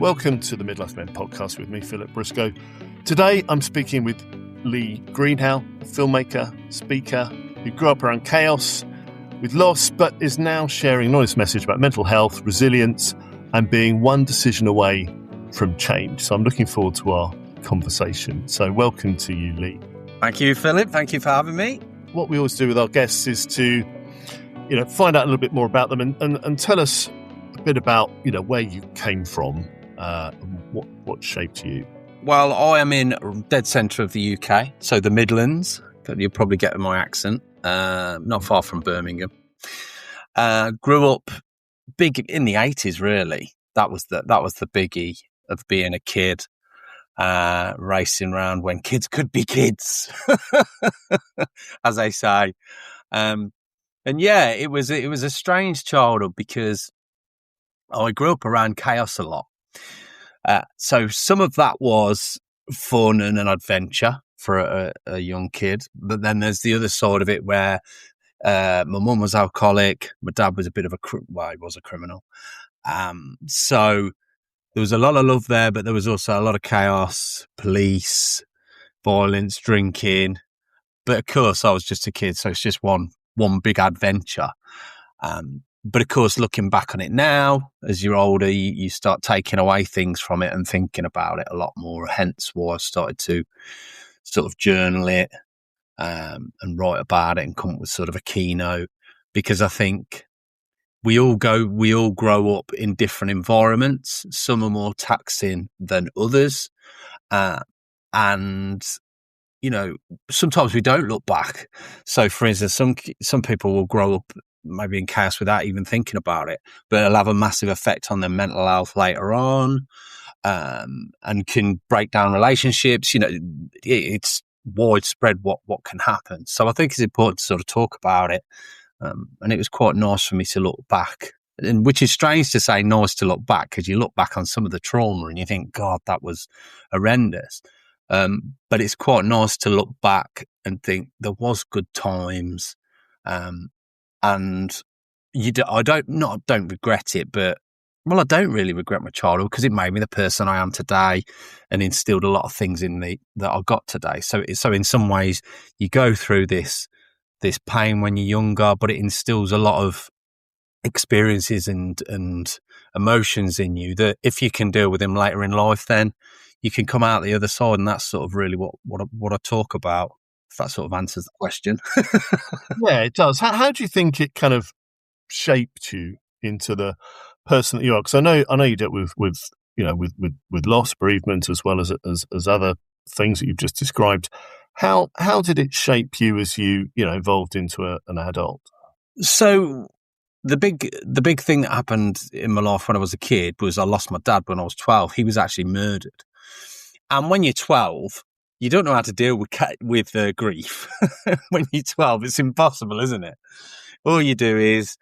Welcome to the Midlife Men podcast with me, Philip Briscoe. Today I'm speaking with Lee Greenhough, a filmmaker, speaker, who grew up around chaos with loss, but is now sharing an honest message about mental health, resilience, and being one decision away from change. So I'm looking forward to our conversation. So welcome to you, Lee. Thank you, Philip. Thank you for having me. What we always do with our guests is to, find out a little bit more about them and tell us a bit about, where you came from, what shaped you. Well, I am in dead centre of the UK, so the Midlands. You'll probably get my accent. Not far from Birmingham. Grew up big in the 80s, really. That was the biggie of being a kid, racing around when kids could be kids, as they say. And yeah, it was a strange childhood because I grew up around chaos a lot. So some of that was fun and an adventure for a young kid. But then there's the other side of it where my mum was alcoholic. My dad was he was a criminal. So there was a lot of love there, but there was also a lot of chaos, police, violence, drinking. But of course, I was just a kid, so it's just one big adventure. But of course, looking back on it now, as you're older, you start taking away things from it and thinking about it a lot more. Hence why I started to sort of journal it and write about it and come up with sort of a keynote. Because I think we all grow up in different environments. Some are more taxing than others. And sometimes we don't look back. So for instance, some people will grow up maybe in chaos without even thinking about it, but it'll have a massive effect on their mental health later on, and can break down relationships. It's widespread what can happen. So I think it's important to sort of talk about it. And it was quite nice for me to look back, and which is strange to say nice to look back, because you look back on some of the trauma and you think, God, that was horrendous. But it's quite nice to look back and think there was good times. And I don't regret it, but I don't really regret my childhood because it made me the person I am today and instilled a lot of things in me that I got today. So in some ways you go through this pain when you're younger, but it instills a lot of experiences and emotions in you that if you can deal with them later in life, then you can come out the other side. And that's sort of really what I talk about. If that sort of answers the question. Yeah, it does. How do you think it kind of shaped you into the person that you are? Because I know you dealt with loss, bereavement, as well as other things that you've just described. How did it shape you as you evolved into an adult? So the big thing that happened in my life when I was a kid was I lost my dad when I was 12. He was actually murdered. And when you're 12, you don't know how to deal with grief. When you're 12, it's impossible, isn't it? All you do is,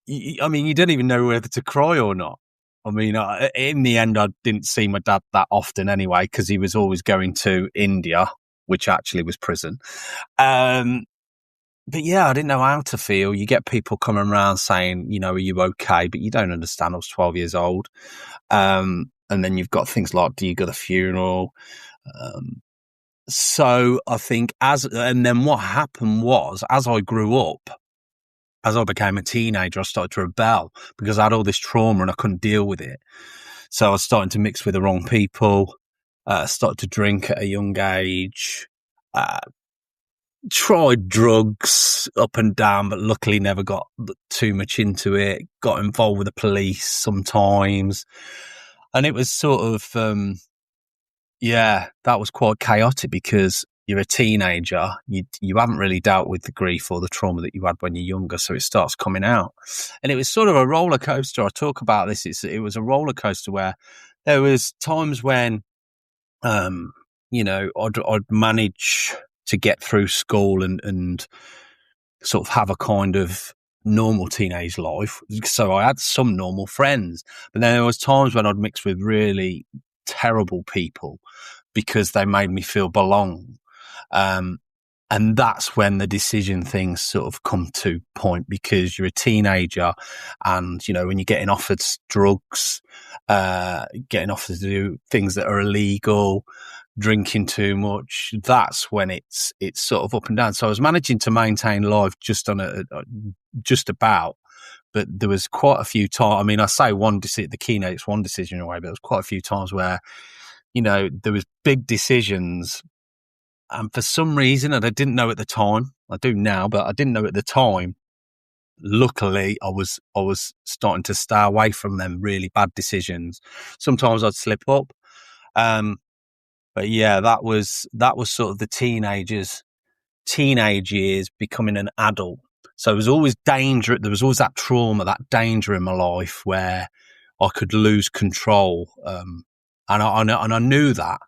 you don't even know whether to cry or not. In the end, I didn't see my dad that often anyway, because he was always going to India, which actually was prison. But yeah, I didn't know how to feel. You get people coming around saying, are you okay? But you don't understand. I was 12 years old. And then you've got things like, do you go to the funeral? So I think and then what happened was, as I grew up, as I became a teenager, I started to rebel because I had all this trauma and I couldn't deal with it. So I was starting to mix with the wrong people, started to drink at a young age, tried drugs up and down, but luckily never got too much into it, got involved with the police sometimes. And it was sort of, that was quite chaotic because you're a teenager. You haven't really dealt with the grief or the trauma that you had when you're younger, so it starts coming out. And it was sort of a roller coaster. I talk about this. It was a roller coaster where there was times when, I'd manage to get through school and sort of have a kind of normal teenage life. So I had some normal friends, but then there was times when I'd mix with really terrible people because they made me feel belong. And that's when the decision things sort of come to point, because you're a teenager and, you know, when you're getting offered drugs, getting offered to do things that are illegal, drinking too much, that's when it's sort of up and down. So I was managing to maintain life just about, but there was quite a few times. I mean, I say the keynote's one decision away, but there was quite a few times where, you know, there was big decisions. And for some reason, and I didn't know at the time, I do now, but I didn't know at the time. Luckily, I was starting to stay away from them really bad decisions. Sometimes I'd slip up. But yeah, that was sort of the teenage years becoming an adult. So there was always danger. There was always that trauma, that danger in my life where I could lose control. And I knew that.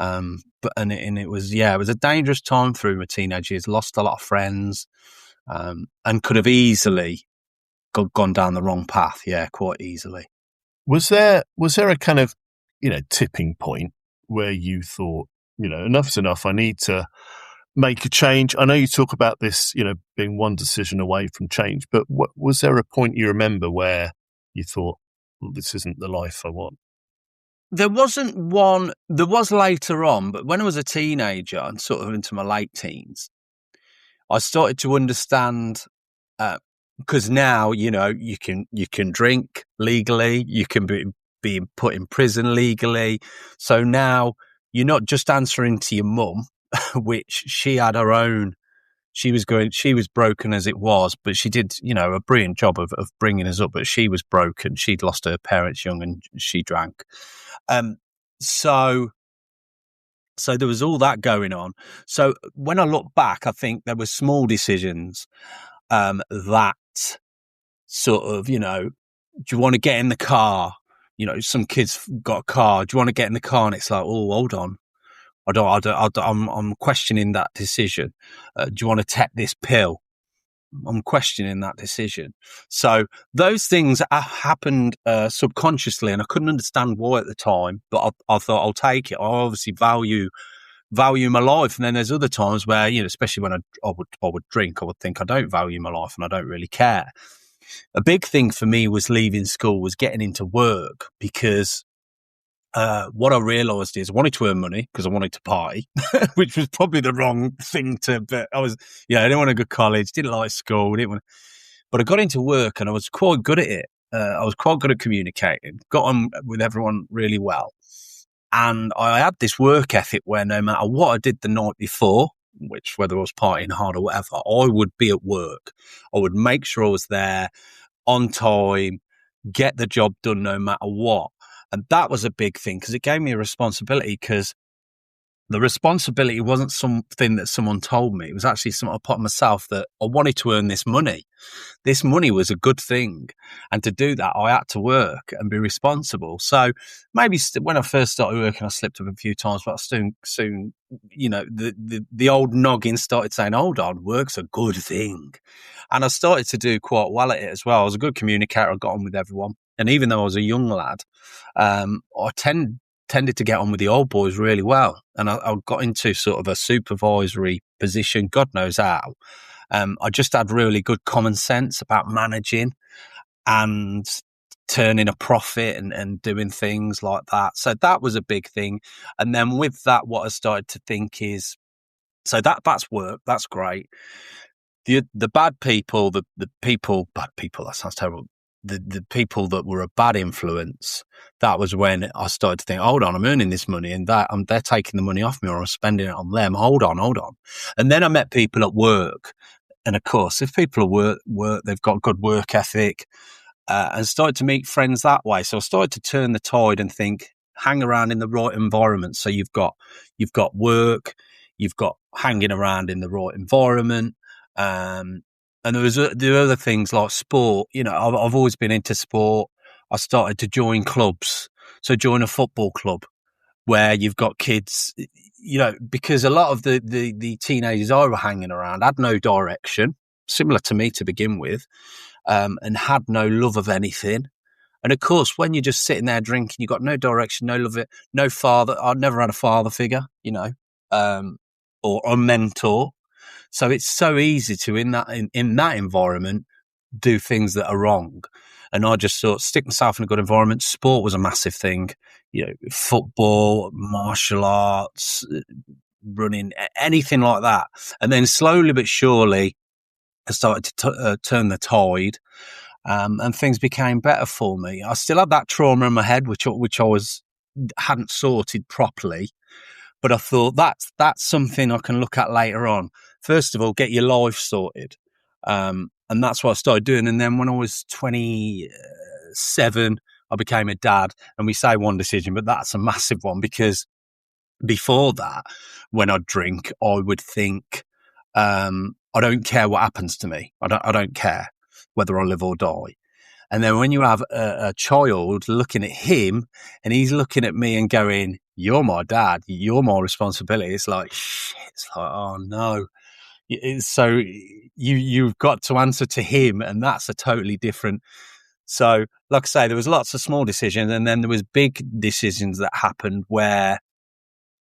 It was a dangerous time through my teenage years. Lost a lot of friends, and could have easily gone down the wrong path. Yeah, quite easily. Was there a kind of, you know, tipping point where you thought, you know, enough's enough, I need to make a change? I know you talk about this, you know, being one decision away from change, but was there a point you remember where you thought, well, this isn't the life I want? There wasn't one. There was later on, but when I was a teenager and sort of into my late teens, I started to understand, because now, you know, you can drink legally, you can be put in prison legally. So now you're not just answering to your mum, which she had her own. She was broken as it was, but she did, you know, a brilliant job of bringing us up. But she was broken. She'd lost her parents young and she drank. So there was all that going on. So when I look back, I think there were small decisions, that sort of, you know, do you want to get in the car? You know, some kids got a car. Do you want to get in the car? And it's like, oh, hold on. I'm questioning that decision. Do you want to take this pill? I'm questioning that decision. So those things happened subconsciously, and I couldn't understand why at the time. But I thought, I'll take it. I obviously value my life. And then there's other times where, you know, especially when I would drink, I would think I don't value my life and I don't really care. A big thing for me was leaving school, was getting into work, because what I realised is I wanted to earn money because I wanted to party, which was probably the wrong thing to. But I didn't want to go to college, didn't like school, but I got into work and I was quite good at it. I was quite good at communicating, got on with everyone really well, and I had this work ethic where no matter what I did the night before, which whether I was partying hard or whatever, I would be at work. I would make sure I was there on time, get the job done no matter what. And that was a big thing because it gave me a responsibility, because the responsibility wasn't something that someone told me. It was actually something I put on myself, that I wanted to earn this money. This money was a good thing. And to do that, I had to work and be responsible. So maybe when I first started working, I slipped up a few times, but I soon, you know, the old noggin started saying, hold on, work's a good thing. And I started to do quite well at it as well. I was a good communicator. I got on with everyone. And even though I was a young lad, I tended to get on with the old boys really well. And I got into sort of a supervisory position, God knows how. I just had really good common sense about managing and turning a profit and doing things like that. So that was a big thing. And then with that, what I started to think is, so that's work, that's great. The bad people, bad people, that sounds terrible. The people that were a bad influence, that was when I started to think, hold on, I'm earning this money and they're taking the money off me, or I'm spending it on them. Hold on. And then I met people at work. And of course, if people are work, they've got good work ethic, and started to meet friends that way. So I started to turn the tide and think, hang around in the right environment. So you've got work, you've got hanging around in the right environment. And there are other things like sport. You know, I've always been into sport. I started to join clubs. So join a football club where you've got kids, you know, because a lot of the teenagers I were hanging around had no direction, similar to me to begin with, and had no love of anything. And of course, when you're just sitting there drinking, you've got no direction, no love, no father. I'd never had a father figure, you know, or a mentor. So it's so easy to, in that environment, do things that are wrong. And I just sort of stick myself in a good environment. Sport was a massive thing, football, martial arts, running, anything like that. And then slowly but surely, I started to turn the tide, and things became better for me. I still had that trauma in my head, which I hadn't sorted properly. But I thought that's something I can look at later on. First of all, get your life sorted. And that's what I started doing. And then when I was 27, I became a dad. And we say one decision, but that's a massive one, because before that, when I'd drink, I would think, I don't care what happens to me. I don't care whether I live or die. And then when you have a child looking at him and he's looking at me and going, "You're my dad, you're my responsibility," it's like, shit, it's like, oh no. So you've got to answer to him, and that's a totally different. So like I say, there was lots of small decisions, and then there was big decisions that happened where,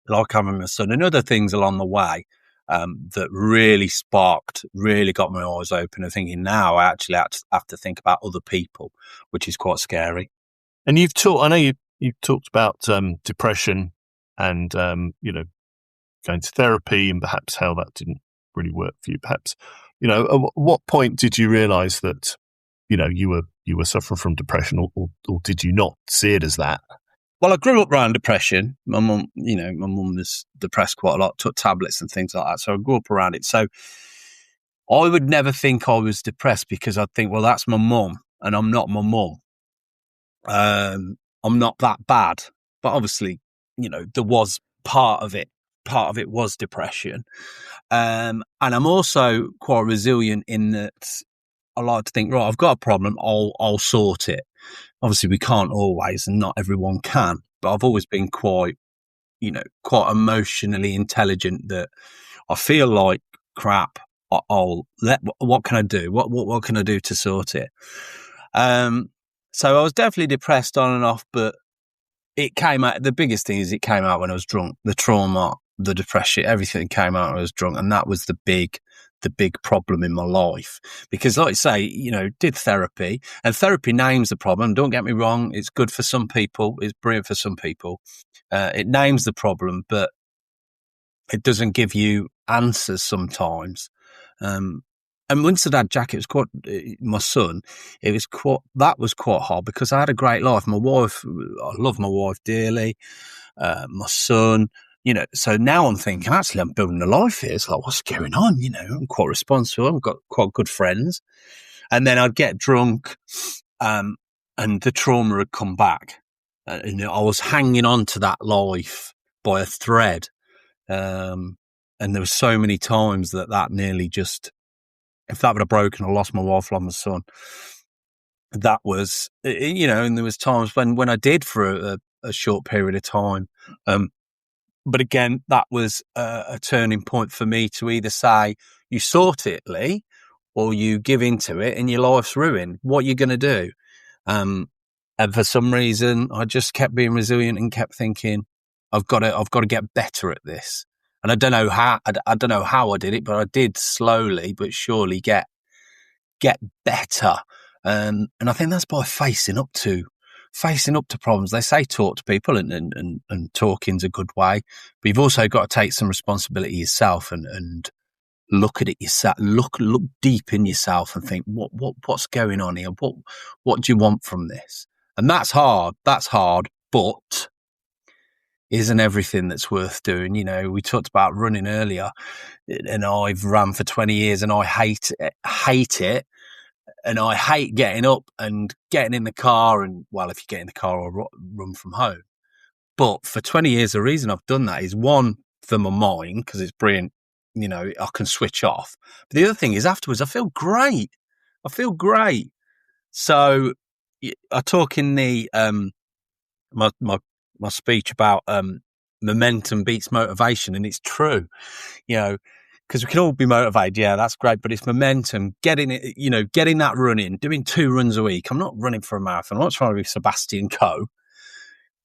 like having my son and other things along the way, that really got my eyes open and thinking, now I actually have to think about other people, which is quite scary. And I know you've talked about depression and, going to therapy, and perhaps how that didn't really work for you. Perhaps, at what point did you realize that, you were suffering from depression, or did you not see it as that? Well, I grew up around depression. My mum was depressed quite a lot, took tablets and things like that. So I grew up around it. So I would never think I was depressed, because I'd think, well, that's my mum, and I'm not my mum. I'm not that bad. But obviously, there was part of it. Part of it was depression. And I'm also quite resilient in that I like to think, right, I've got a problem, I'll sort it. Obviously, we can't always, and not everyone can, but I've always been quite emotionally intelligent, that I feel like crap. What can I do? What can I do to sort it? So I was definitely depressed on and off, but it came out. The biggest thing is it came out when I was drunk. The trauma, the depression, everything came out when I was drunk, and that was the big problem in my life. Because, like I say, did therapy, and therapy names the problem. Don't get me wrong; it's good for some people, it's brilliant for some people. It names the problem, but it doesn't give you answers sometimes. And once I had Jack, it was quite, my son, that was quite hard, because I had a great life. My wife, I love my wife dearly. My son, so now I'm thinking, actually, I'm building a life here. It's like, what's going on? I'm quite responsible. I've got quite good friends. And then I'd get drunk, and the trauma had come back. And I was hanging on to that life by a thread. And there were so many times that nearly just, if that would have broken, I lost my wife, lost my son. That was, and there was times when I did for a short period of time. But again, that was a turning point for me to either say, you sort it, Lee, or you give into it and your life's ruined. What are you going to do? And for some reason, I just kept being resilient and kept thinking, I've got to get better at this. And I don't know how I did it, but I did slowly but surely get better. And I think that's by facing up to problems. They say talk to people, and talking's a good way, but you've also got to take some responsibility yourself and look at it yourself. Look deep in yourself and think, what's going on here? What do you want from this? And that's hard, but isn't everything that's worth doing. We talked about running earlier, and I've run for 20 years and I hate it. And I hate getting up and getting in the car, and, well, if you get in the car or run from home. But for 20 years, the reason I've done that is, one, for my mind, because it's brilliant, I can switch off. But the other thing is, afterwards, I feel great. So I talk in the my speech about momentum beats motivation, and it's true, because we can all be motivated. Yeah, that's great. But it's momentum, getting it, getting that run in, doing 2 runs a week. I'm not running for a marathon. I'm not trying to be Sebastian Coe.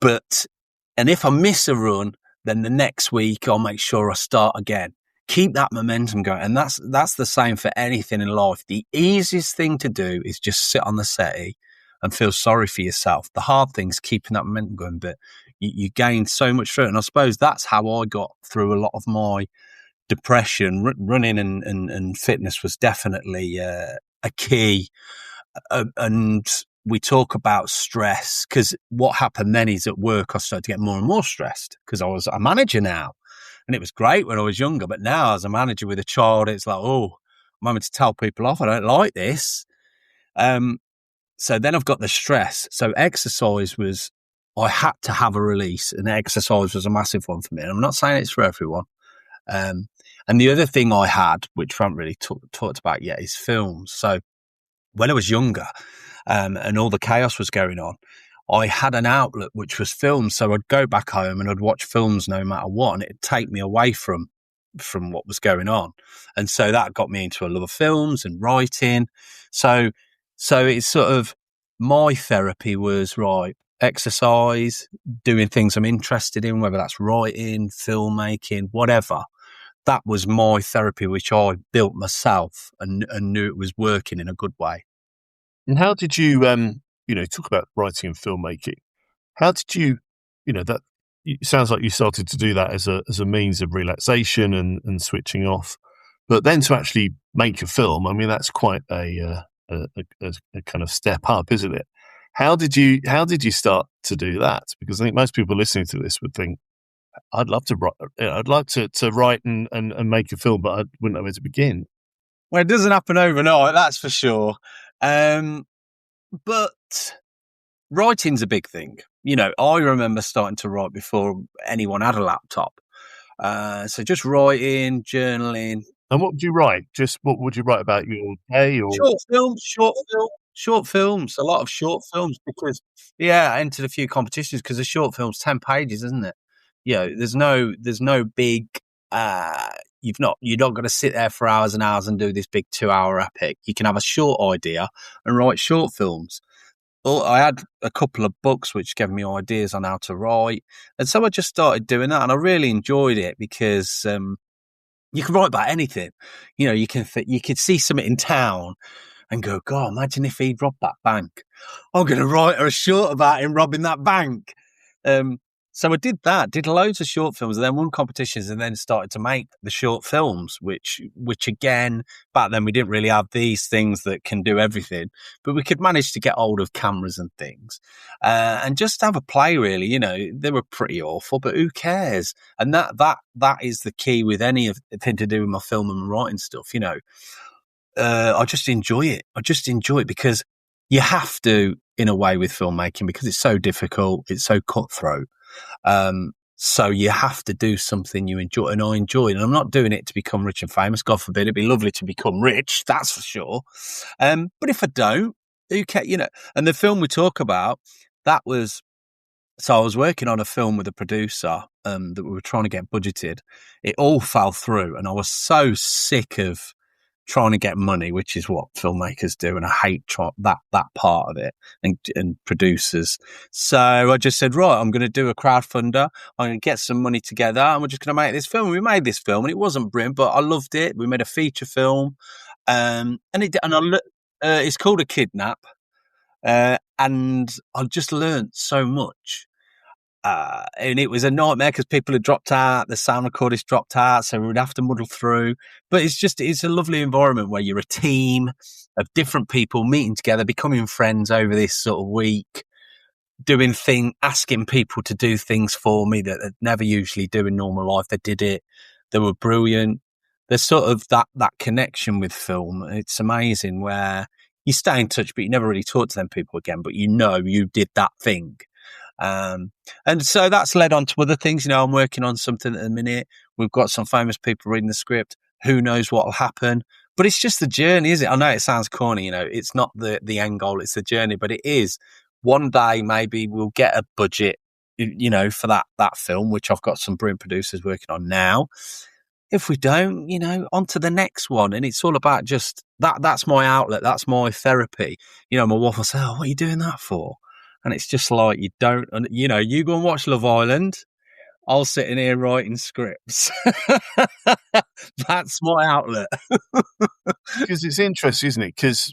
And if I miss a run, then the next week I'll make sure I start again. keep that momentum going. And that's the same for anything in life. The easiest thing to do is just sit on the settee and feel sorry for yourself. The hard thing is keeping that momentum going, but you gain so much through it. And I suppose that's how I got through a lot of my depression. Running and fitness was definitely a key. And we talk about stress, because what happened then is at work I started to get more and more stressed because I was a manager now. And it was great when I was younger, but now as a manager with a child, it's like, oh, I'm having to tell people off. I don't like this. So then I've got the stress. So exercise I had to have a release, and exercise was a massive one for me. And I'm not saying it's for everyone. And the other thing I had, which we haven't really talked about yet, is films. So when I was younger, and all the chaos was going on, I had an outlet which was films. So I'd go back home and I'd watch films no matter what, and it'd take me away from what was going on. And so that got me into a love of films and writing. So it's sort of, my therapy was, right, exercise, doing things I'm interested in, whether that's writing, filmmaking, whatever. That was my therapy, which I built myself and knew it was working in a good way. And how did you, talk about writing and filmmaking? How did you, that it sounds like you started to do that as a means of relaxation and switching off, but then to actually make a film, I mean, that's quite a kind of step up, isn't it? How did you start to do that? Because I think most people listening to this would think, I'd love to write. I'd like to write and make a film, but I wouldn't know where to begin. Well, it doesn't happen overnight, that's for sure. But writing's a big thing. I remember starting to write before anyone had a laptop. So just writing, journaling. And what would you write? Just what would you write about your day? Or Short films, a lot of short films, because I entered a few competitions because a short film's 10 pages, isn't it? There's no big, you're not going to sit there for hours and hours and do this big 2-hour epic. You can have a short idea and write short films. Well, I had a couple of books which gave me ideas on how to write. And so I just started doing that, and I really enjoyed it because, you can write about anything. You could see something in town and go, God, imagine if he'd robbed that bank. I'm going to write a short about him robbing that bank. So I did loads of short films, and then won competitions, and then started to make the short films, which again, back then we didn't really have these things that can do everything, but we could manage to get hold of cameras and things, and just have a play, really. They were pretty awful, but who cares? And that is the key with anything to do with my film and writing stuff. I just enjoy it. Because you have to, in a way, with filmmaking, because it's so difficult, it's so cutthroat. So you have to do something you enjoy, and I enjoy it. And I'm not doing it to become rich and famous. God forbid. It'd be lovely to become rich, that's for sure. But if I don't, who cares? And the film we talk about, that was, so I was working on a film with a producer that we were trying to get budgeted. It all fell through, and I was so sick of trying to get money, which is what filmmakers do, and I hate that part of it, and producers. So I just said, right, I'm going to do a crowdfunder. I'm going to get some money together, and we're just going to make this film. And we made this film, and it wasn't brilliant, but I loved it. We made a feature film, it's called A Kidnap, and I just learned so much. And it was a nightmare because people had dropped out, the sound recordist dropped out, so we would have to muddle through. But it's a lovely environment where you're a team of different people meeting together, becoming friends over this sort of week, asking people to do things for me that they'd never usually do in normal life. They did it. They were brilliant. There's sort of that connection with film. It's amazing where you stay in touch, but you never really talk to them people again, but you did that thing. And so that's led on to other things. I'm working on something at the minute. We've got some famous people reading the script. Who knows what will happen? But it's just the journey, is it? I know it sounds corny, it's not the end goal, it's the journey, but it is. One day, maybe we'll get a budget, for that film, which I've got some brilliant producers working on now. If we don't, on to the next one. And it's all about just that's my outlet. That's my therapy. My wife will say, oh, what are you doing that for? And it's just like, you don't, you go and watch Love Island, I'll sit in here writing scripts. That's my outlet. Because it's interesting, isn't it? Because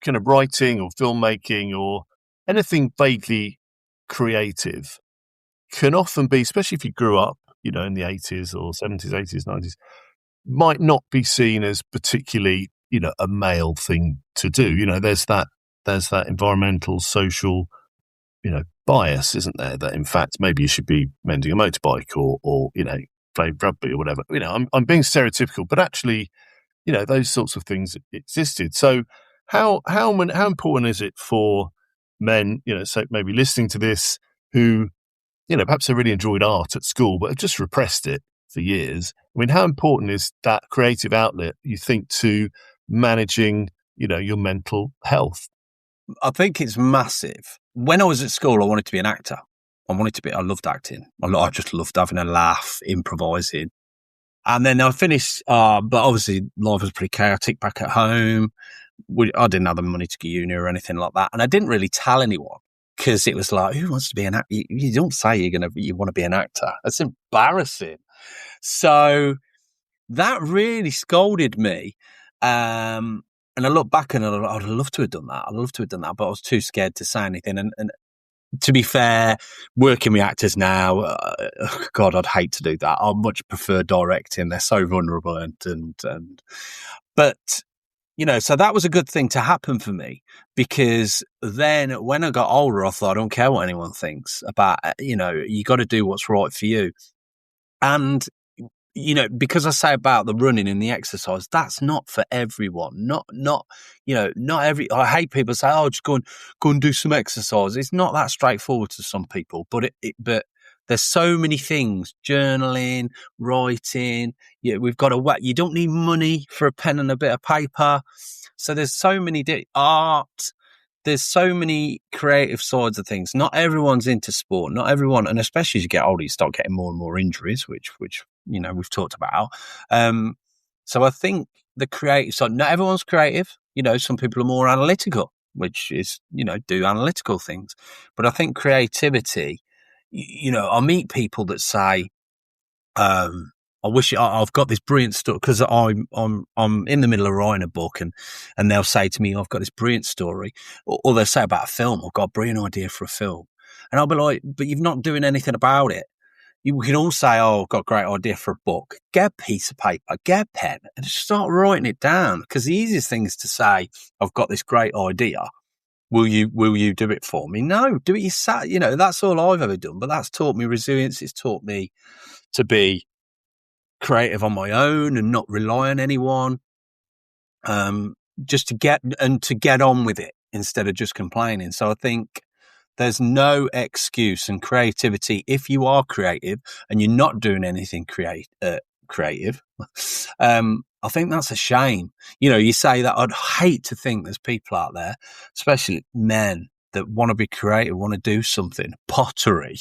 kind of writing or filmmaking or anything vaguely creative can often be, especially if you grew up, in the 80s or 70s, 80s, 90s, might not be seen as particularly, a male thing to do. There's that environmental, social, bias, isn't there? That in fact, maybe you should be mending a motorbike or playing rugby or whatever. I'm being stereotypical, but actually, those sorts of things existed. So how important is it for men, so maybe listening to this who, perhaps they really enjoyed art at school, but have just repressed it for years? I mean, how important is that creative outlet, you think, to managing, your mental health? I think it's massive. When I was at school, I wanted to be an actor. I loved acting. I just loved having a laugh, improvising. And then I finished, but obviously life was pretty chaotic back at home. I didn't have the money to go to uni or anything like that. And I didn't really tell anyone because it was like, who wants to be an actor? You don't say you want to be an actor. That's embarrassing. So that really scolded me. And I look back and I'd love to have done that. But I was too scared to say anything. And to be fair, working with actors now, God, I'd hate to do that. I much prefer directing. They're so vulnerable but so that was a good thing to happen for me, because then when I got older, I thought, I don't care what anyone thinks about, you got to do what's right for you. And because I say about the running and the exercise, that's not for everyone. Not every. I hate people say, "Oh, just go and do some exercise." It's not that straightforward to some people, but but there's so many things: journaling, writing. We've got to. You don't need money for a pen and a bit of paper. So there's so many art. There's so many creative sides of things. Not everyone's into sport. Not everyone, and especially as you get older, you start getting more and more injuries, which we've talked about. So I think the creative side. Not everyone's creative. Some people are more analytical, which is do analytical things. But I think creativity. I meet people that say, I wish I've got this brilliant story, because I'm in the middle of writing a book, and they'll say to me, I've got this brilliant story, or they'll say about a film, I've got a brilliant idea for a film, and I'll be like, but you're not doing anything about it. You can all say, oh, I've got a great idea for a book. Get a piece of paper, get a pen, and just start writing it down. Because the easiest thing is to say, I've got this great idea. Will you do it for me? No, do it yourself. That's all I've ever done. But that's taught me resilience. It's taught me to be creative on my own and not rely on anyone. Just to get on with it instead of just complaining. So I think there's no excuse in creativity. If you are creative and you're not doing anything creative, I think that's a shame. You say that. I'd hate to think there's people out there, especially men, that want to be creative, want to do something, pottery,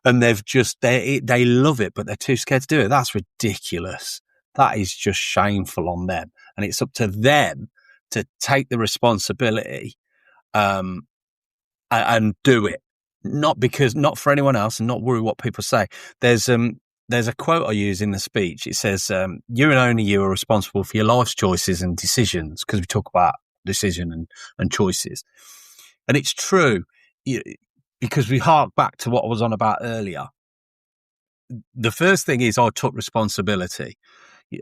and they love it, but they're too scared to do it. That's ridiculous. That is just shameful on them. And it's up to them to take the responsibility, and do it. Not for anyone else, and not worry what people say. There's a quote I use in the speech. It says, you and only you are responsible for your life's choices and decisions, because we talk about decision and choices. And it's true, because we hark back to what I was on about earlier. The first thing is I took responsibility.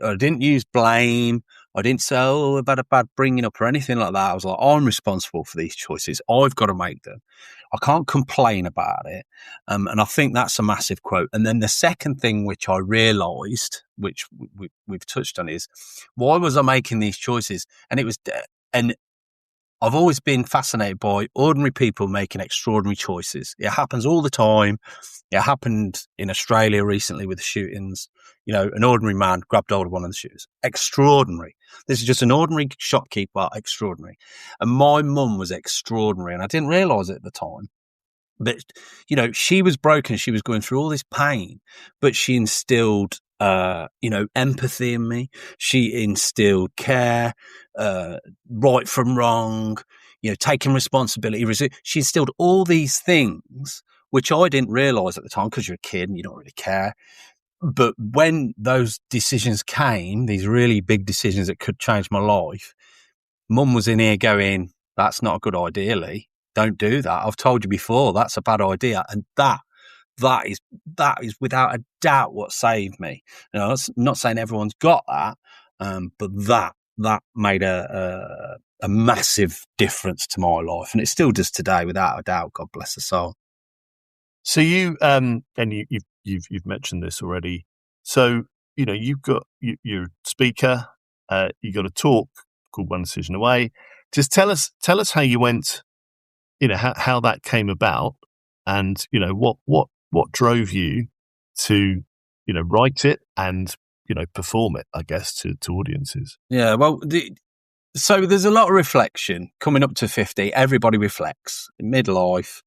I didn't use blame. I didn't say, oh, about a bad bringing up or anything like that. I was like, I'm responsible for these choices. I've got to make them. I can't complain about it. And I think that's a massive quote. And then the second thing which I realised, which we've touched on, is why was I making these choices? And I've always been fascinated by ordinary people making extraordinary choices. It happens all the time. It happened in Australia recently with the shootings. An ordinary man grabbed hold of one of the shooters. Extraordinary. This is just an ordinary shopkeeper. Extraordinary. And my mum was extraordinary, and I didn't realise it at the time. But, she was broken. She was going through all this pain, but she instilled, empathy in me. She instilled care, right from wrong, taking responsibility. She instilled all these things which I didn't realise at the time because you're a kid and you don't really care. But when those decisions came, these really big decisions that could change my life, Mum was in here going, "That's not a good idea, Lee. Don't do that. I've told you before, that's a bad idea." And that is without a doubt what saved me. You know, I'm not saying everyone's got that, but that made a massive difference to my life, and it still does today, without a doubt. God bless her soul. So you and you've mentioned this already. So you've got you're a speaker. You got a talk called One Decision Away. Just tell us how you went. How that came about, and what drove you to write it and perform it, I guess, to audiences. Yeah, well, so there's a lot of reflection coming up to 50. Everybody reflects in midlife.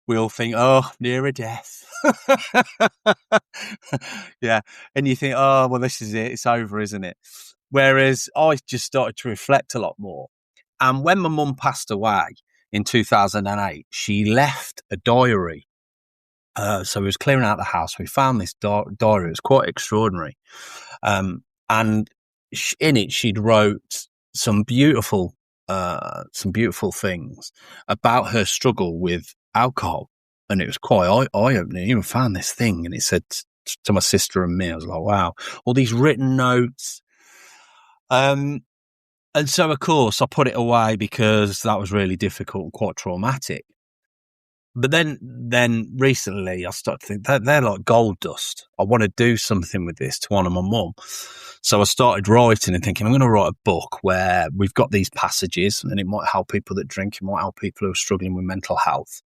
We all think, oh, near a death. Yeah. And you think, oh, well, this is it. It's over, isn't it? Whereas I just started to reflect a lot more. And when my mum passed away in 2008, she left a diary. So we was clearing out the house. We found this diary. It was quite extraordinary. And in it, she'd wrote some beautiful things about her struggle with alcohol. And it was quite eye-opening. I even found this thing, and it said to my sister and me, I was like, wow, all these written notes. And so, of course, I put it away because that was really difficult and quite traumatic. But then recently I started to think they're like gold dust. I want to do something with this to honour my mum. So I started writing and thinking, I'm going to write a book where we've got these passages, and it might help people that drink, it might help people who are struggling with mental health.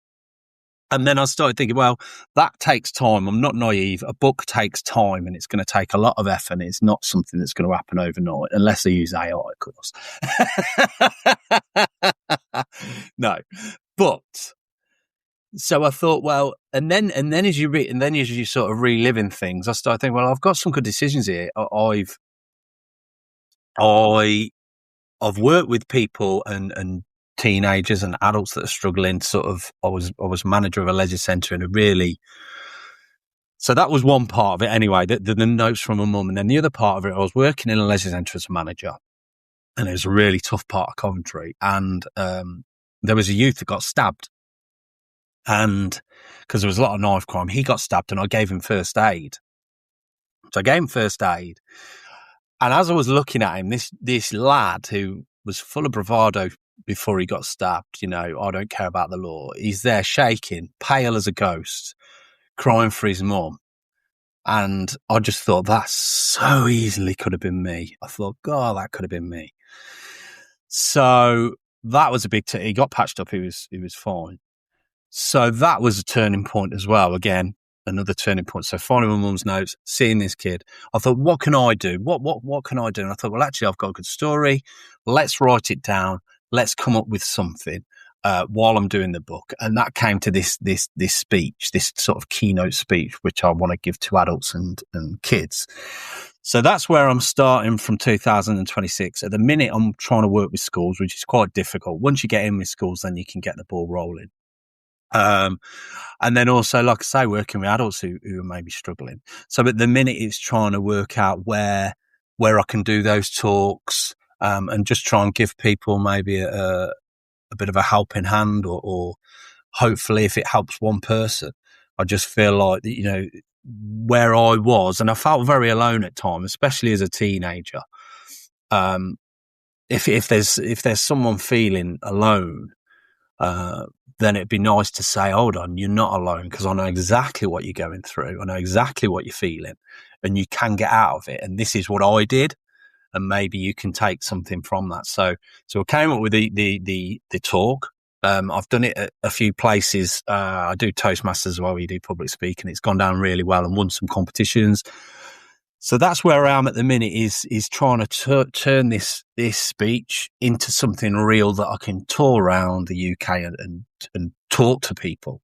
And then I started thinking, well, that takes time. I'm not naive. A book takes time, and it's going to take a lot of effort. And it's not something that's going to happen overnight, unless I use AI, of course. No, but so I thought, well, and then as you read, and then as you sort of reliving things, I started thinking, well, I've got some good decisions here. I've worked with people and teenagers and adults that are struggling. Sort of, I was manager of a leisure centre, and so that was one part of it anyway, the notes from my mum. And then the other part of it, I was working in a leisure centre as a manager, and it was a really tough part of Coventry. And there was a youth that got stabbed. And because there was a lot of knife crime, he got stabbed, and I gave him first aid. So I gave him first aid. And as I was looking at him, this lad who was full of bravado before he got stabbed, I don't care about the law. He's there shaking, pale as a ghost, crying for his mum. And I just thought, that so easily could have been me. I thought, God, that could have been me. So that was a big he got patched up. He was fine. So that was a turning point as well. Again, another turning point. So finding my mum's notes, seeing this kid, I thought, what can I do? What can I do? And I thought, well, actually, I've got a good story. Let's write it down. Let's come up with something while I'm doing the book. And that came to this speech, this sort of keynote speech, which I want to give to adults and kids. So that's where I'm starting from 2026. At the minute, I'm trying to work with schools, which is quite difficult. Once you get in with schools, then you can get the ball rolling. And then also, like I say, working with adults who are maybe struggling. So at the minute, it's trying to work out where I can do those talks, and just try and give people maybe a bit of a helping hand, or hopefully if it helps one person. I just feel like, where I was, and I felt very alone at times, especially as a teenager. If there's someone feeling alone, then it'd be nice to say, hold on, you're not alone, because I know exactly what you're going through. I know exactly what you're feeling, and you can get out of it. And this is what I did. And maybe you can take something from that. So I came up with the talk. I've done it at a few places. I do Toastmasters as well. We do public speaking. It's gone down really well and won some competitions. So that's where I am at the minute, is trying to turn this speech into something real that I can tour around the UK and talk to people.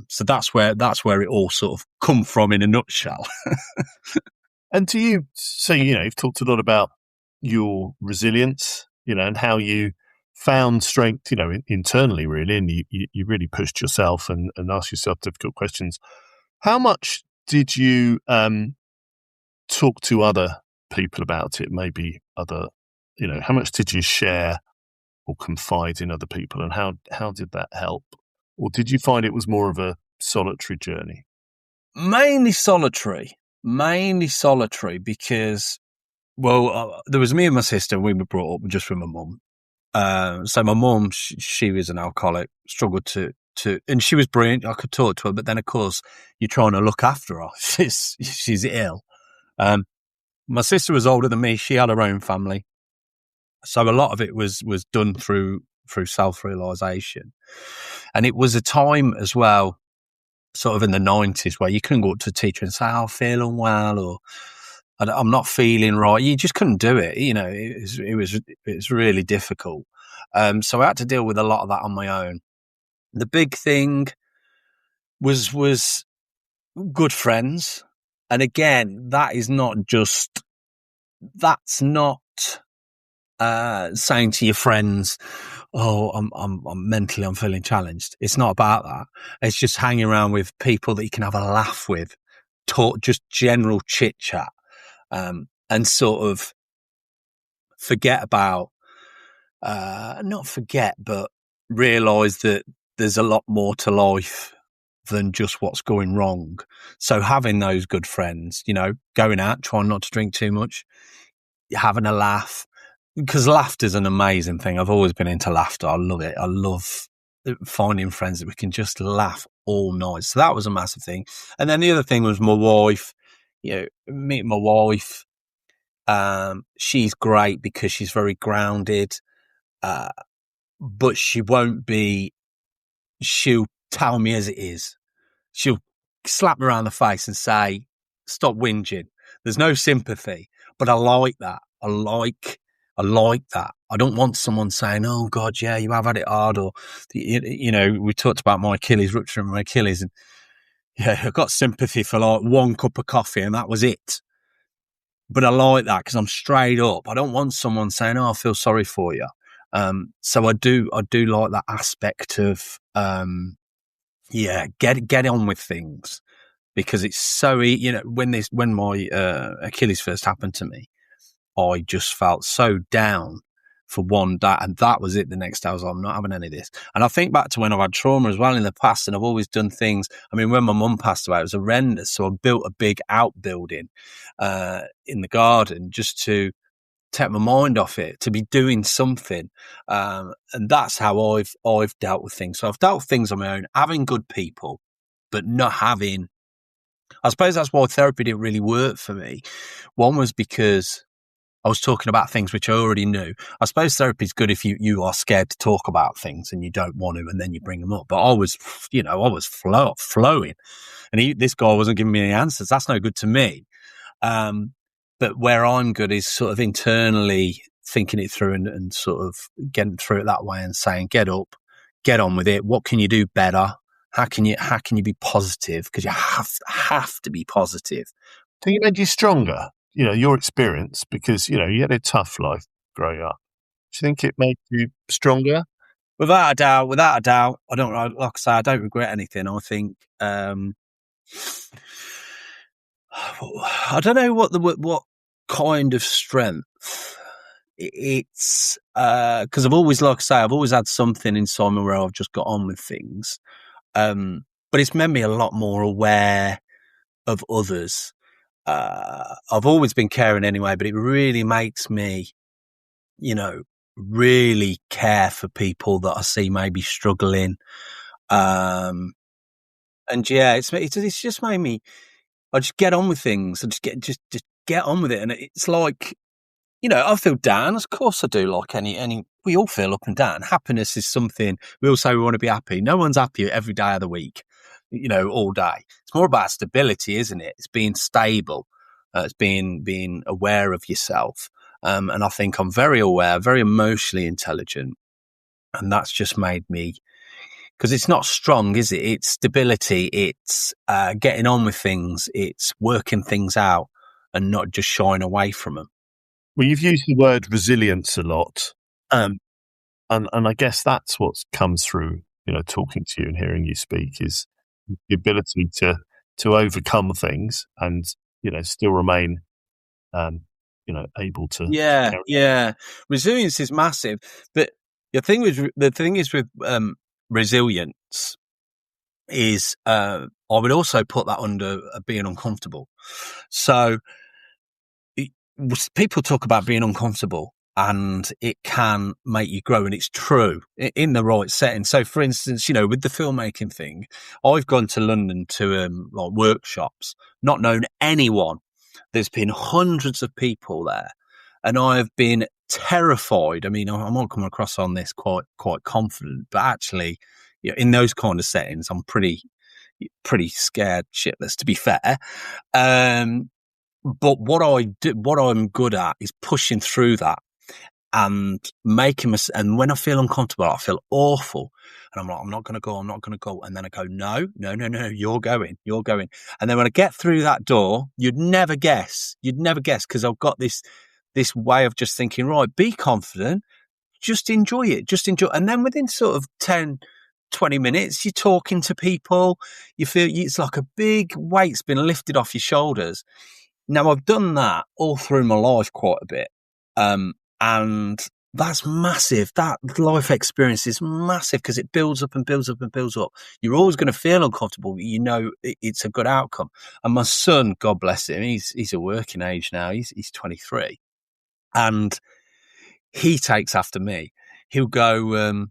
So that's where it all sort of come from in a nutshell. And to you, so you've talked a lot about your resilience, and how you found strength, internally, really, and you really pushed yourself and asked yourself difficult questions. How much did you talk to other people about it? Maybe how much did you share or confide in other people, and how did that help? Or did you find it was more of a solitary journey? Mainly solitary because, there was me and my sister. We were brought up just with my mum. So my mum, she was an alcoholic, struggled to, and she was brilliant. I could talk to her, but then of course you're trying to look after her. She's ill. My sister was older than me. She had her own family. So a lot of it was done through self-realization. And it was a time as well, sort of in the 90s, where you couldn't go up to a teacher and say, I feel unwell, or I'm not feeling right. You just couldn't do it. It was really difficult. So I had to deal with a lot of that on my own. The big thing was good friends. And again, that's not saying to your friends, oh, I'm mentally, I'm feeling challenged. It's not about that. It's just hanging around with people that you can have a laugh with, talk, just general chit chat, and sort of forget about, not forget, but realize that there's a lot more to life than just what's going wrong. So having those good friends, going out, trying not to drink too much, having a laugh, because laughter's an amazing thing. I've always been into laughter. I love it. I love finding friends that we can just laugh all night. So that was a massive thing. And then the other thing was my wife, meeting my wife. She's great because she's very grounded, but she'll tell me as it is. She'll slap me around the face and say, stop whinging. There's no sympathy, but I like that. I like that. I don't want someone saying, oh God, yeah, you have had it hard. Or, we talked about my Achilles, rupturing my Achilles, and yeah, I got sympathy for like one cup of coffee and that was it. But I like that because I'm straight up. I don't want someone saying, oh, I feel sorry for you. So I do like that aspect of, get on with things, because it's so, when my Achilles first happened to me, I just felt so down for one day, and that was it. The next day I was like, I'm not having any of this. And I think back to when I've had trauma as well in the past, and I've always done things. I mean, when my mum passed away, it was horrendous. So I built a big outbuilding in the garden just to take my mind off it, to be doing something. And that's how I've dealt with things. So I've dealt with things on my own, having good people, but not having, I suppose that's why therapy didn't really work for me. One was because I was talking about things which I already knew. I suppose therapy is good if you are scared to talk about things and you don't want to, and then you bring them up. But I was flowing, and this guy wasn't giving me any answers. That's no good to me. But where I'm good is sort of internally thinking it through and sort of getting through it that way and saying, get up, get on with it. What can you do better? How can you be positive? Because you have to be positive. Do you made you stronger? Your experience, because, you had a tough life growing up. Do you think it made you stronger? Without a doubt. I don't, like I say, I don't regret anything. I think, I don't know what kind of strength it's, cause I've always, like I say, I've always had something inside me where I've just got on with things. But it's made me a lot more aware of others. I've always been caring anyway, but it really makes me, really care for people that I see maybe struggling. And yeah, it's just made me, I just get on with things. I just get on with it. And it's like, I feel down. Of course I do, like we all feel up and down. Happiness is something, we all say we want to be happy. No one's happy every day of the week, all day. It's more about stability, isn't it? It's being stable. It's being aware of yourself. And I think I'm very aware, very emotionally intelligent. And that's just made me, because it's not strong, is it? It's stability. It's getting on with things. It's working things out and not just shying away from them. Well, you've used the word resilience a lot. And I guess that's what comes through, talking to you and hearing you speak, is the ability to overcome things and, still remain, able to Yeah, carry. yeah. Resilience is massive, but the thing is with resilience is I would also put that under being uncomfortable. So people talk about being uncomfortable, and it can make you grow, and it's true in the right setting. So, for instance, with the filmmaking thing, I've gone to London to like workshops, not known anyone. There's been hundreds of people there, and I have been terrified. I mean, I might come across on this quite confident, but actually, in those kind of settings, I'm pretty scared shitless, to be fair. But what I'm good at is pushing through that and making and when I feel uncomfortable, I feel awful. And I'm like, I'm not going to go. And then I go, no, you're going. And then when I get through that door, you'd never guess, because I've got this way of just thinking, right, be confident, just enjoy it. And then within sort of 10, 20 minutes, you're talking to people, you feel it's like a big weight's been lifted off your shoulders. Now, I've done that all through my life quite a bit. And that's massive. That life experience is massive because it builds up and builds up and builds up. You're always going to feel uncomfortable, but it's a good outcome. And my son, God bless him, he's a working age now. He's 23. And he takes after me. He'll go,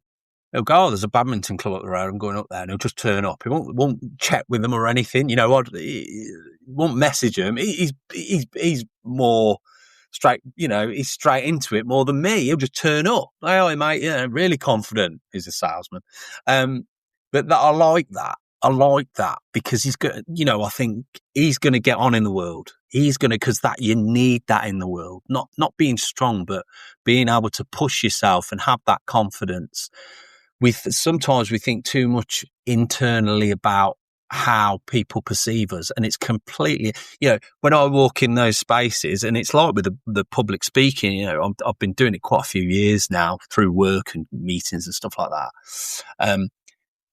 oh, there's a badminton club up the road. I'm going up there, and he'll just turn up. He won't check with them or anything. He won't message them. He's more straight. He's straight into it more than me. He'll just turn up. Hey, mate, really confident. He's a salesman. But I like that. I like that because he's going. I think he's going to get on in the world. He's going to, because you need that in the world. Not being strong, but being able to push yourself and have that confidence. Sometimes we think too much internally about how people perceive us, and it's completely, when I walk in those spaces, and it's like with the public speaking, I've been doing it quite a few years now through work and meetings and stuff like that.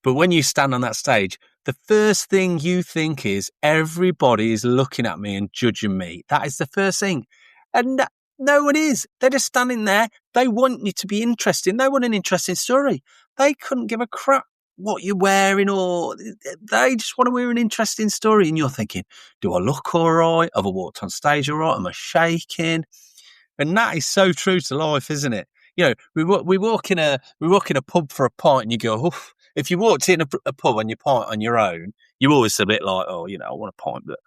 But when you stand on that stage, the first thing you think is everybody is looking at me and judging me. That is the first thing. And no one is. They're just standing there. They want you to be interesting. They want an interesting story. They couldn't give a crap what you're wearing, or they just want to hear an interesting story. And you're thinking, do I look all right? Have I walked on stage all right? Am I shaking? And that is so true to life, isn't it? We walk in a pub for a pint, and you go, oof. If you walked in a pub and you pint on your own, you're always a bit like, oh, I want a pint, but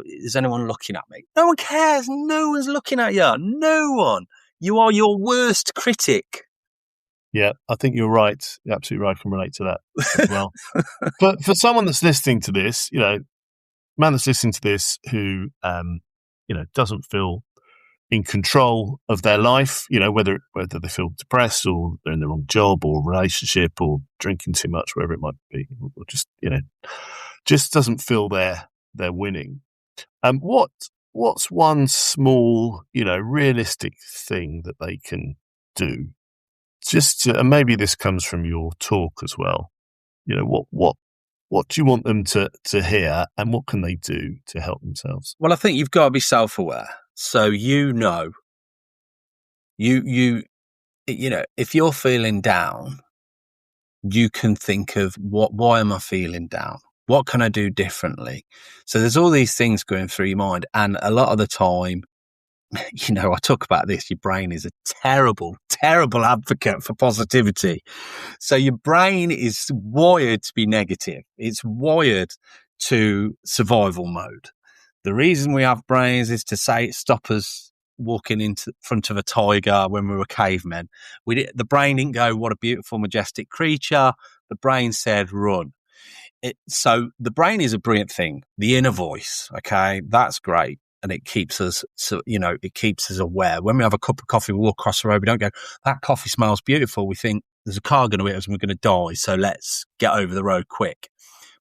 is anyone looking at me? No one cares. No one's looking at you. No one. You are your worst critic. Yeah, I think you're right. You're absolutely right. I can relate to that as well. But for someone that's listening to this, man that's listening to this who, doesn't feel in control of their life, whether they feel depressed or they're in the wrong job or relationship or drinking too much, wherever it might be, or just, just doesn't feel they're winning. What's one small, realistic thing that they can do? And maybe this comes from your talk as well. What do you want them to hear, and what can they do to help themselves? Well, I think you've got to be self-aware. So if you're feeling down, you can think of why am I feeling down? What can I do differently? So there's all these things going through your mind, and a lot of the time, I talk about this. Your brain is a terrible, terrible advocate for positivity. So your brain is wired to be negative. It's wired to survival mode. The reason we have brains is to stop us walking into front of a tiger when we were cavemen. The brain didn't go, what a beautiful, majestic creature. The brain said, run. So the brain is a brilliant thing. The inner voice, okay, that's great. And it keeps us, it keeps us aware. When we have a cup of coffee, we walk across the road, we don't go, that coffee smells beautiful. We think there's a car going to hit us and we're going to die. So let's get over the road quick.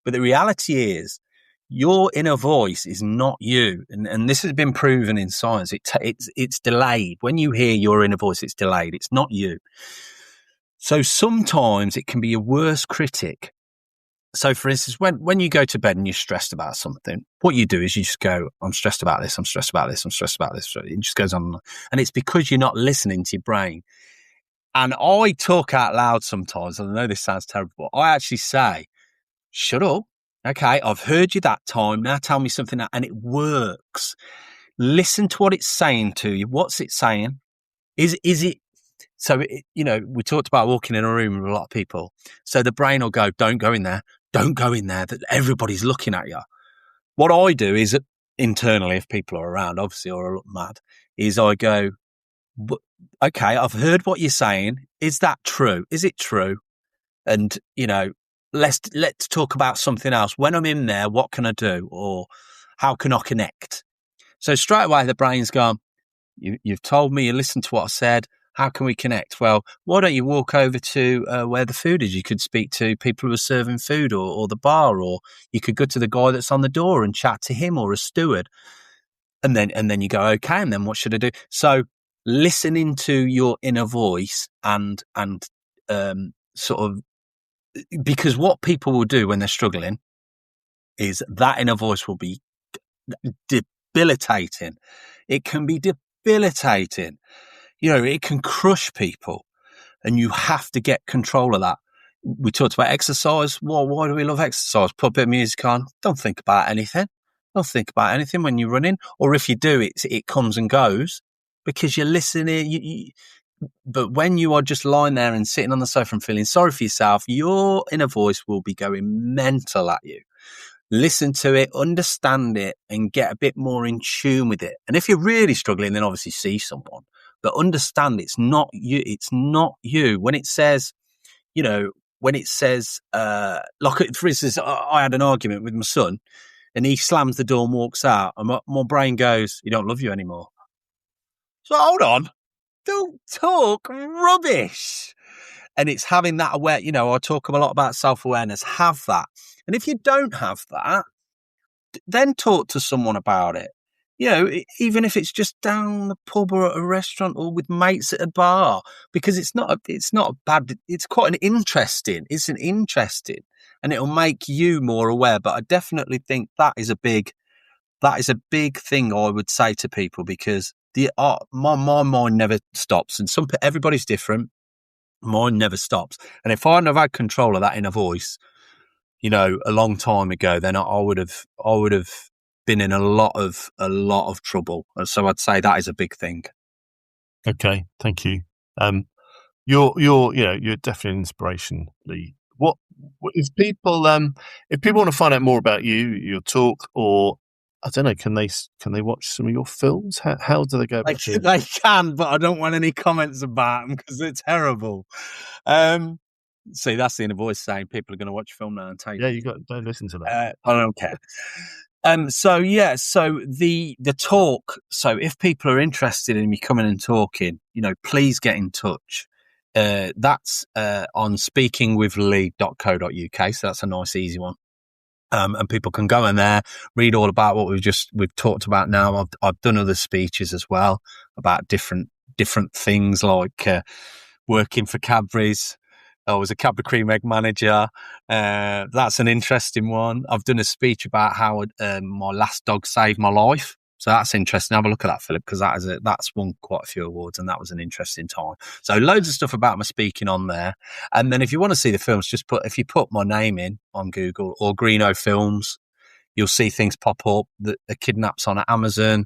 But the reality is, your inner voice is not you. And this has been proven in science. It's delayed. When you hear your inner voice, it's delayed. It's not you. So sometimes it can be your worst critic. So, for instance, when you go to bed and you're stressed about something, what you do is you just go, I'm stressed about this, I'm stressed about this, I'm stressed about this. It just goes on. And it's because you're not listening to your brain. And I talk out loud sometimes. And I know this sounds terrible. I actually say, shut up. Okay, I've heard you that time. Now tell me something. And it works. Listen to what it's saying to you. What's it saying? Is it? So, we talked about walking in a room with a lot of people. So the brain will go, don't go in there. Don't go in there. That everybody's looking at you. What I do is internally, if people are around, obviously, or I look mad, is I go, okay, I've heard what you're saying. Is that true? Is it true? And, let's talk about something else. When I'm in there, what can I do? Or how can I connect? So straight away, the brain's gone, you've told me, you listened to what I said. How can we connect? Well, why don't you walk over to where the food is? You could speak to people who are serving food or the bar, or you could go to the guy that's on the door and chat to him, or a steward. And then you go, okay, and then what should I do? So listening to your inner voice and sort of, because what people will do when they're struggling is that inner voice will be debilitating. It can be debilitating. It can crush people, and you have to get control of that. We talked about exercise. Well, why do we love exercise? Put a bit of music on. Don't think about anything. Don't think about anything when you're running. Or if you do, it comes and goes because you're listening. But when you are just lying there and sitting on the sofa and feeling sorry for yourself, your inner voice will be going mental at you. Listen to it, understand it, and get a bit more in tune with it. And if you're really struggling, then obviously see someone. But understand it's not you. It's not you. When it says, like, for instance, I had an argument with my son, and he slams the door and walks out, and my brain goes, "He don't love you anymore." So hold on, don't talk rubbish. And it's having that aware. I talk a lot about self-awareness. Have that, and if you don't have that, then talk to someone about it. Even if it's just down the pub or at a restaurant or with mates at a bar, because it's not a bad, it's quite it's an interesting, and it'll make you more aware. But I definitely think that is a big thing I would say to people, because my mind never stops, and everybody's different. Mine never stops. And if I hadn't have had control of that inner voice, a long time ago, then I would have been in a lot of trouble. So I'd say that is a big thing. Okay, thank you. You're definitely an inspiration, Lee. What if people want to find out more about you, your talk, or I don't know, can they watch some of your films? How do they go about it? They can, but I don't want any comments about them because they're terrible. See, that's the inner voice saying people are going to watch your film now and take. Yeah, don't listen to that. I don't care. So the talk. So if people are interested in me coming and talking, please get in touch. That's on speakingwithlee.co.uk. So that's a nice, easy one. And people can go in there, read all about what we've talked about now. I've done other speeches as well about different things, like working for Cadbury's. I was a Cadbury cream egg manager. That's an interesting one. I've done a speech about how my last dog saved my life. So that's interesting. Have a look at that, Philip, because that's won quite a few awards, and that was an interesting time. So loads of stuff about my speaking on there. And then if you want to see the films, if you put my name in on Google or Greenhough Films, you'll see things pop up. The Kidnaps on Amazon.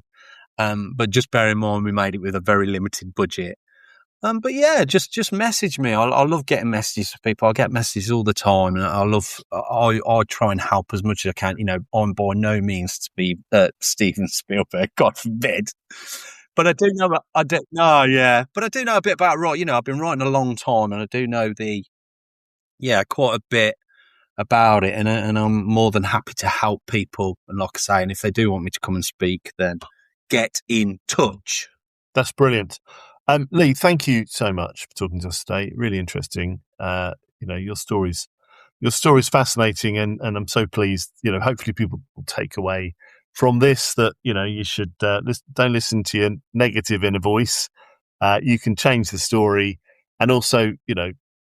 But just bear in mind, we made it with a very limited budget. But yeah, just message me. I love getting messages from people. I get messages all the time, and I try and help as much as I can. I'm by no means to be Steven Spielberg, God forbid. But I do know. But I do know a bit about I've been writing a long time, and I do know quite a bit about it, and I'm more than happy to help people. And like I say, and if they do want me to come and speak, then get in touch. That's brilliant. Lee, thank you so much for talking to us today. Really interesting. Your story's fascinating, and I'm so pleased. Hopefully people will take away from this that you should don't listen to your negative inner voice. You can change the story, and also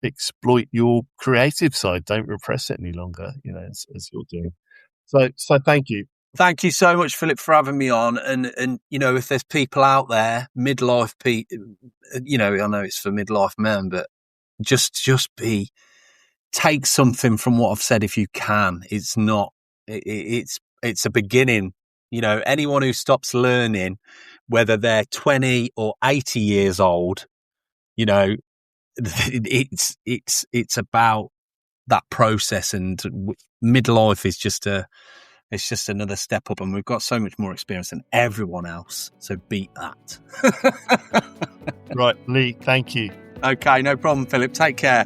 exploit your creative side. Don't repress it any longer, as you're doing. So thank you. Thank you so much, Philip, for having me on. And if there's people out there, midlife people, I know it's for midlife men, but just take something from what I've said if you can. It's not, it's a beginning. Anyone who stops learning, whether they're 20 or 80 years old, it's about that process, and midlife is just another step up, and we've got so much more experience than everyone else. So beat that. Right, Lee, thank you. Okay, no problem, Philip. Take care.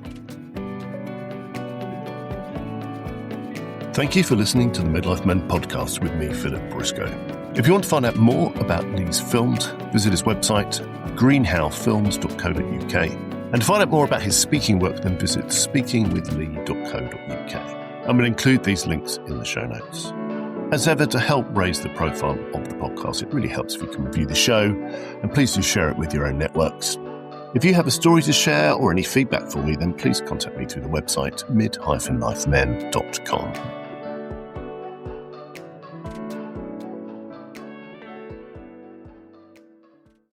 Thank you for listening to the Midlife Men podcast with me, Philip Briscoe. If you want to find out more about Lee's films, visit his website, greenhoughfilms.co.uk. And to find out more about his speaking work, then visit speakingwithlee.co.uk. I'm going to include these links in the show notes. As ever, to help raise the profile of the podcast, it really helps if you can review the show, and please do share it with your own networks. If you have a story to share or any feedback for me, then please contact me through the website mid-lifemen.com.